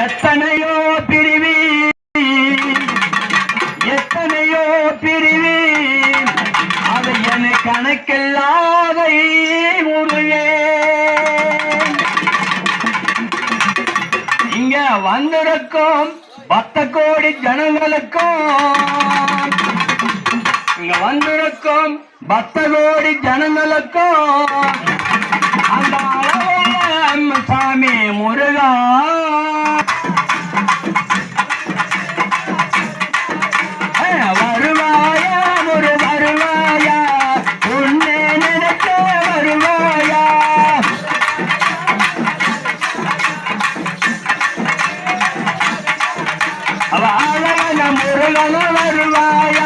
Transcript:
எத்தனையோ பிரிவி எத்தனையோ பிரிவி அது என கணக்கில்லாத முருகே. இங்க வந்திருக்கும் 10 கோடி ஜனங்களுக்கும் இங்க வந்திருக்கும் 10 கோடி ஜனங்களுக்கும் அந்த அளவு சாமி முருகா வருவாயா முரு வருவாயா உன்னை நினைக்க வருவாயா அழகன முருகன வருவாயா